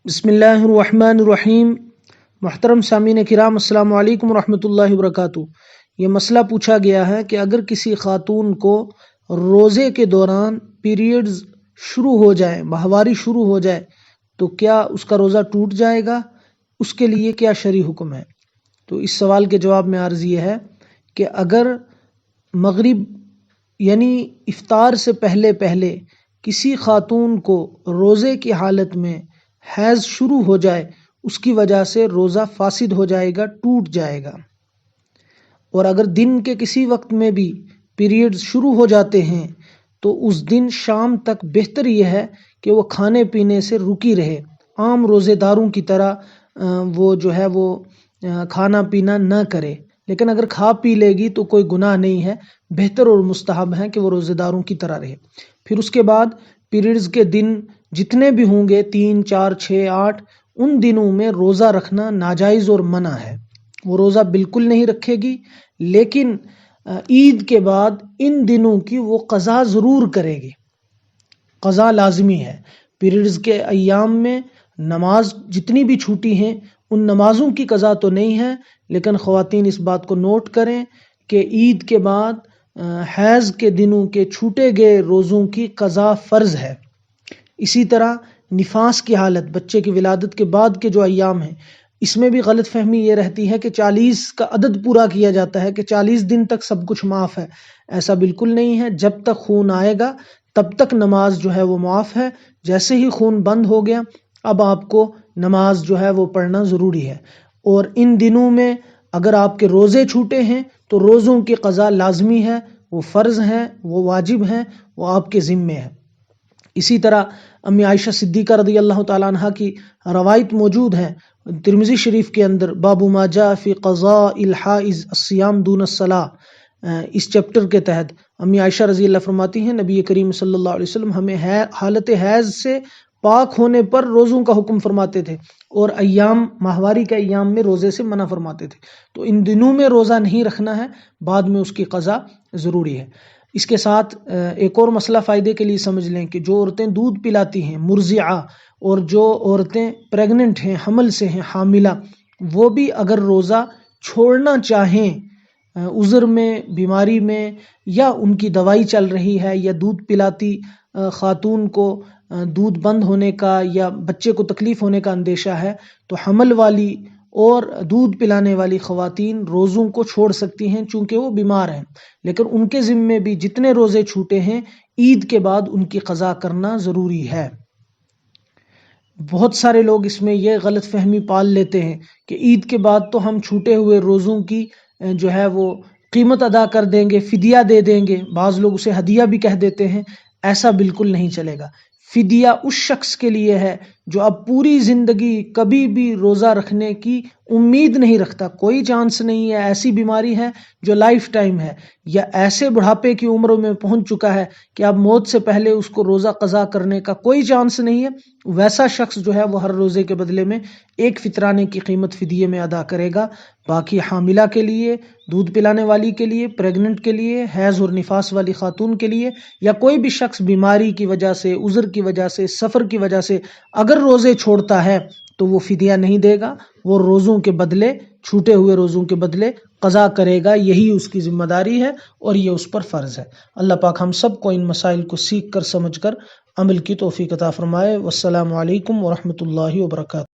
بسم اللہ الرحمن الرحیم۔ محترم سامعین کرام، السلام علیکم ورحمۃ اللہ وبرکاتہ۔ یہ مسئلہ پوچھا گیا ہے کہ اگر کسی خاتون کو روزے کے دوران پیریڈز شروع ہو جائے، ماہواری شروع ہو جائے، تو کیا اس کا روزہ ٹوٹ جائے گا؟ اس کے لیے کیا شرعی حکم ہے؟ تو اس سوال کے جواب میں عرض یہ ہے کہ اگر مغرب یعنی افطار سے پہلے کسی خاتون کو روزے کی حالت میں حیض شروع ہو جائے، اس کی وجہ سے روزہ فاسد ہو جائے گا، ٹوٹ جائے گا۔ اور اگر دن کے کسی وقت میں بھی پیریڈز شروع ہو جاتے ہیں تو اس دن شام تک بہتر یہ ہے کہ وہ کھانے پینے سے رکی رہے، عام روزے داروں کی طرح وہ کھانا پینا نہ کرے۔ لیکن اگر کھا پی لے گی تو کوئی گناہ نہیں ہے، بہتر اور مستحب ہے کہ وہ روزے داروں کی طرح رہے۔ پھر اس کے بعد پیریڈز کے دن جتنے بھی ہوں گے، 3، 4، 6، 8، ان دنوں میں روزہ رکھنا ناجائز اور منع ہے۔ وہ روزہ بالکل نہیں رکھے گی، لیکن عید کے بعد ان دنوں کی وہ قضا ضرور کرے گی، قضا لازمی ہے۔ پیریڈز کے ایام میں نماز جتنی بھی چھوٹی ہیں ان نمازوں کی قضا تو نہیں ہے، لیکن خواتین اس بات کو نوٹ کریں کہ عید کے بعد حیض کے دنوں کے چھوٹے گئے روزوں کی قضا فرض ہے۔ اسی طرح نفاس کی حالت، بچے کی ولادت کے بعد کے جو ایام ہیں، اس میں بھی غلط فہمی یہ رہتی ہے کہ 40 کا عدد پورا کیا جاتا ہے کہ 40 دن تک سب کچھ معاف ہے۔ ایسا بالکل نہیں ہے۔ جب تک خون آئے گا تب تک نماز وہ معاف ہے۔ جیسے ہی خون بند ہو گیا اب آپ کو نماز وہ پڑھنا ضروری ہے۔ اور ان دنوں میں اگر آپ کے روزے چھوٹے ہیں تو روزوں کی قضا لازمی ہے، وہ فرض ہے، وہ واجب ہے، وہ آپ کے ذمے ہے۔ اسی طرح امی عائشہ صدیقہ رضی اللہ تعالیٰ عنہ کی روایت موجود ہے ترمذی شریف کے اندر، باب ما جاء فی قضاء الحائض الصیام دون الصلاۃ، اس چیپٹر کے تحت امی عائشہ رضی اللہ فرماتی ہیں نبی کریم صلی اللہ علیہ وسلم ہمیں حالت حیض سے پاک ہونے پر روزوں کا حکم فرماتے تھے، اور ماہواری کے ایام میں روزے سے منع فرماتے تھے۔ تو ان دنوں میں روزہ نہیں رکھنا ہے، بعد میں اس کی قضا ضروری ہے۔ اس کے ساتھ ایک اور مسئلہ فائدے کے لیے سمجھ لیں کہ جو عورتیں دودھ پلاتی ہیں مرضعہ، اور جو عورتیں پریگننٹ ہیں، حمل سے ہیں، حاملہ، وہ بھی اگر روزہ چھوڑنا چاہیں عذر میں، بیماری میں، یا ان کی دوائی چل رہی ہے، یا دودھ پلاتی خاتون کو دودھ بند ہونے کا یا بچے کو تکلیف ہونے کا اندیشہ ہے، تو حمل والی اور دودھ پلانے والی خواتین روزوں کو چھوڑ سکتی ہیں چونکہ وہ بیمار ہیں۔ لیکن ان کے ذمے بھی جتنے روزے چھوٹے ہیں عید کے بعد ان کی قضا کرنا ضروری ہے۔ بہت سارے لوگ اس میں یہ غلط فہمی پال لیتے ہیں کہ عید کے بعد تو ہم چھوٹے ہوئے روزوں کی وہ قیمت ادا کر دیں گے، فدیہ دے دیں گے، بعض لوگ اسے ہدیہ بھی کہہ دیتے ہیں۔ ایسا بالکل نہیں چلے گا۔ فدیہ اس شخص کے لیے ہے جو اب پوری زندگی کبھی بھی روزہ رکھنے کی امید نہیں رکھتا، کوئی چانس نہیں ہے، ایسی بیماری ہے جو لائف ٹائم ہے، یا ایسے بڑھاپے کی عمر میں پہنچ چکا ہے کہ اب موت سے پہلے اس کو روزہ قضا کرنے کا کوئی چانس نہیں ہے۔ ویسا شخص وہ ہر روزے کے بدلے میں ایک فطرانے کی قیمت فدیے میں ادا کرے گا۔ باقی حاملہ کے لیے، دودھ پلانے والی کے لیے، پریگننٹ کے لیے، حیض اور نفاس والی خاتون کے لیے، یا کوئی بھی شخص بیماری کی وجہ سے، عذر کی وجہ سے، سفر کی وجہ سے اگر روزے چھوڑتا ہے تو وہ فدیہ نہیں دے گا، وہ روزوں کے بدلے، چھوٹے ہوئے روزوں کے بدلے قضا کرے گا۔ یہی اس کی ذمہ داری ہے اور یہ اس پر فرض ہے۔ اللہ پاک ہم سب کو ان مسائل کو سیکھ کر، سمجھ کر عمل کی توفیق عطا فرمائے۔ والسلام علیکم ورحمۃ اللہ وبرکاتہ۔